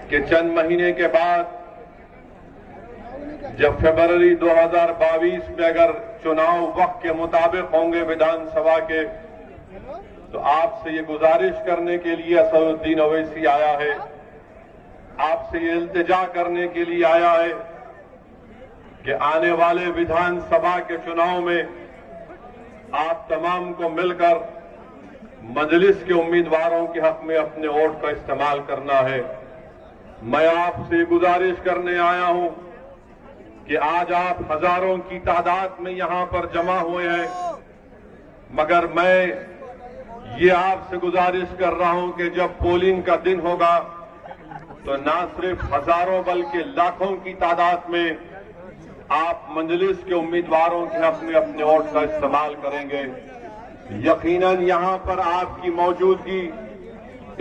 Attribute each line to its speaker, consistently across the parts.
Speaker 1: کہ چند مہینے کے بعد جب فروری 2022 میں اگر چناؤ وقت کے مطابق ہوں گے ودھان سبھا کے، تو آپ سے یہ گزارش کرنے کے لیے اسد الدین اویسی آیا ہے، آپ سے یہ التجا کرنے کے لیے آیا ہے کہ آنے والے ودھان سبھا کے چناؤ میں آپ تمام کو مل کر مجلس کے امیدواروں کے حق میں اپنے ووٹ کا استعمال کرنا ہے۔ میں آپ سے گزارش کرنے آیا ہوں کہ آج آپ ہزاروں کی تعداد میں یہاں پر جمع ہوئے ہیں، مگر میں یہ آپ سے گزارش کر رہا ہوں کہ جب پولنگ کا دن ہوگا تو نہ صرف ہزاروں بلکہ لاکھوں کی تعداد میں آپ مجلس کے امیدواروں کے حق میں اپنے ووٹ کا استعمال کریں گے۔ یقیناً یہاں پر آپ کی موجودگی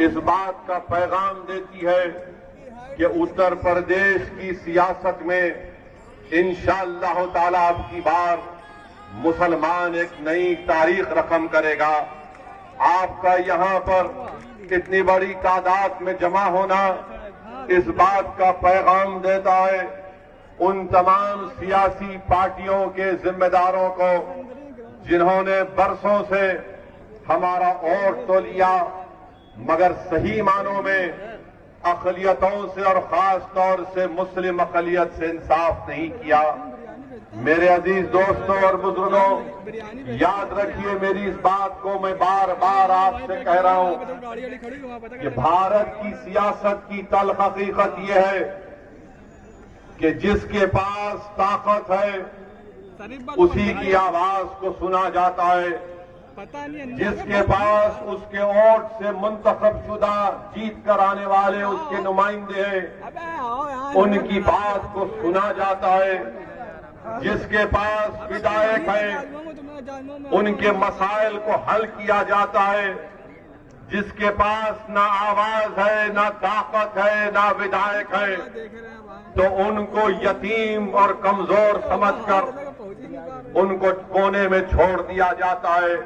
Speaker 1: اس بات کا پیغام دیتی ہے کہ اتر پردیش کی سیاست میں انشاءاللہ تعالی اب کی بار مسلمان ایک نئی تاریخ رقم کرے گا۔ آپ کا یہاں پر اتنی بڑی تعداد میں جمع ہونا اس بات کا پیغام دیتا ہے ان تمام سیاسی پارٹیوں کے ذمہ داروں کو جنہوں نے برسوں سے ہمارا ووٹ تو لیا مگر صحیح معنوں میں اقلیتوں سے اور خاص طور سے مسلم اقلیت سے انصاف نہیں کیا۔ میرے عزیز دوستوں اور بزرگوں، یاد رکھیے میری اس بات کو میں بار بار آپ سے کہہ رہا ہوں کہ بھارت کی سیاست کی تلخ حقیقت یہ ہے کہ جس کے پاس طاقت ہے اسی کی آواز کو سنا جاتا ہے، جس کے پاس اس کے ووٹ سے منتخب شدہ جیت کر آنے والے اس کے نمائندے ہیں ان کی بات کو سنا جاتا ہے، جس کے پاس ودھائک ہیں ان کے مسائل کو حل کیا جاتا ہے، جس کے پاس نہ آواز ہے نہ طاقت ہے نہ ودھائک ہے تو ان کو یتیم اور کمزور سمجھ کر ان کو کونے میں چھوڑ دیا جاتا ہے۔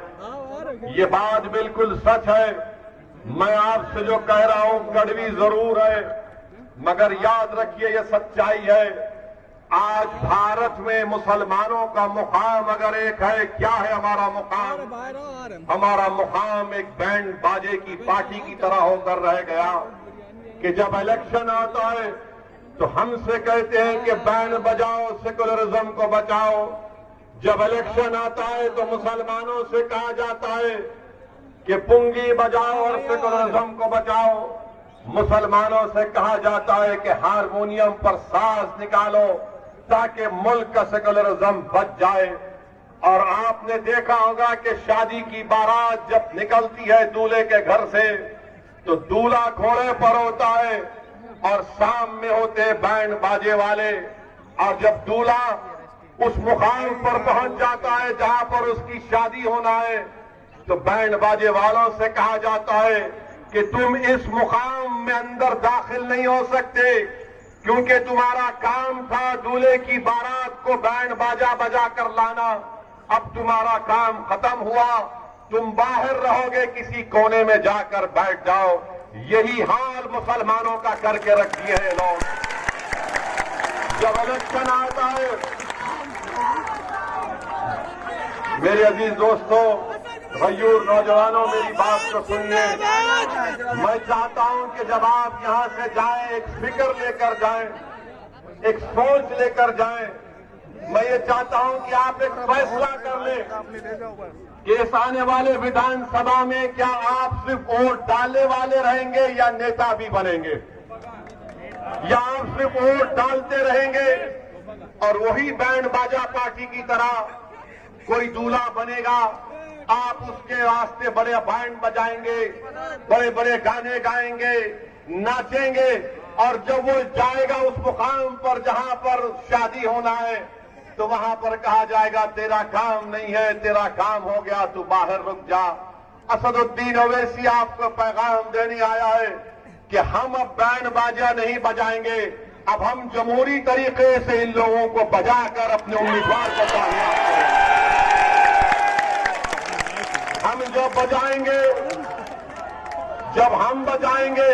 Speaker 1: یہ بات بالکل سچ ہے۔ میں آپ سے جو کہہ رہا ہوں کڑوی ضرور ہے مگر یاد رکھیے یہ سچائی ہے۔ آج بھارت میں مسلمانوں کا مقام اگر ایک ہے، کیا ہے ہمارا مقام؟ ہمارا مقام ایک بینڈ باجے کی پارٹی کی طرح ہو کر رہ گیا کہ جب الیکشن آتا ہے تو ہم سے کہتے ہیں کہ بینڈ بجاؤ، سیکولرزم کو بچاؤ۔ جب الیکشن آتا ہے تو مسلمانوں سے کہا جاتا ہے کہ پنگی بجاؤ اور سیکولرزم کو بچاؤ۔ مسلمانوں سے کہا جاتا ہے کہ ہارمونیم پر ساز نکالو تاکہ ملک کا سیکولرزم بچ جائے۔ اور آپ نے دیکھا ہوگا کہ شادی کی بارات جب نکلتی ہے دولہے کے گھر سے تو دولہا گھوڑے پر ہوتا ہے اور شام میں ہوتے بینڈ باجے والے، اور جب دولہا اس مقام پر پہنچ جاتا ہے جہاں پر اس کی شادی ہونا ہے تو بینڈ باجے والوں سے کہا جاتا ہے کہ تم اس مقام میں اندر داخل نہیں ہو سکتے کیونکہ تمہارا کام تھا دولہے کی بارات کو بینڈ باجا بجا کر لانا، اب تمہارا کام ختم ہوا، تم باہر رہو گے، کسی کونے میں جا کر بیٹھ جاؤ۔ یہی حال مسلمانوں کا کر کے رکھ دیے ہیں لوگ۔ جب الیکشن آتا ہے میرے عزیز دوستوں، غیور نوجوانوں، میری بات کو سنیے۔ میں چاہتا ہوں کہ جب آپ یہاں سے جائیں ایک فکر لے کر جائیں، ایک سوچ لے کر جائیں۔ میں یہ چاہتا ہوں کہ آپ ایک فیصلہ کر لیں کہ اس آنے والے ودھان سبھا میں کیا آپ صرف ووٹ ڈالنے والے رہیں گے یا نیتا بھی بنیں گے، یا آپ صرف ووٹ ڈالتے رہیں گے اور وہی بینڈ باجا پارٹی کی طرح کوئی دولہا بنے گا، آپ اس کے واسطے بڑے بینڈ بجائیں گے، بڑے بڑے گانے گائیں گے، ناچیں گے، اور جب وہ جائے گا اس مقام پر جہاں پر شادی ہونا ہے تو وہاں پر کہا جائے گا تیرا کام نہیں ہے، تیرا کام ہو گیا، تو باہر رک جا۔ اسد الدین اویسی آپ کو پیغام دینے آیا ہے کہ ہم اب بینڈ باجا نہیں بجائیں گے، اب ہم جمہوری طریقے سے ان لوگوں کو بجا کر اپنے امیدوار کو کامیاب کریں گے۔ ہم جو بجائیں گے، جب ہم بجائیں گے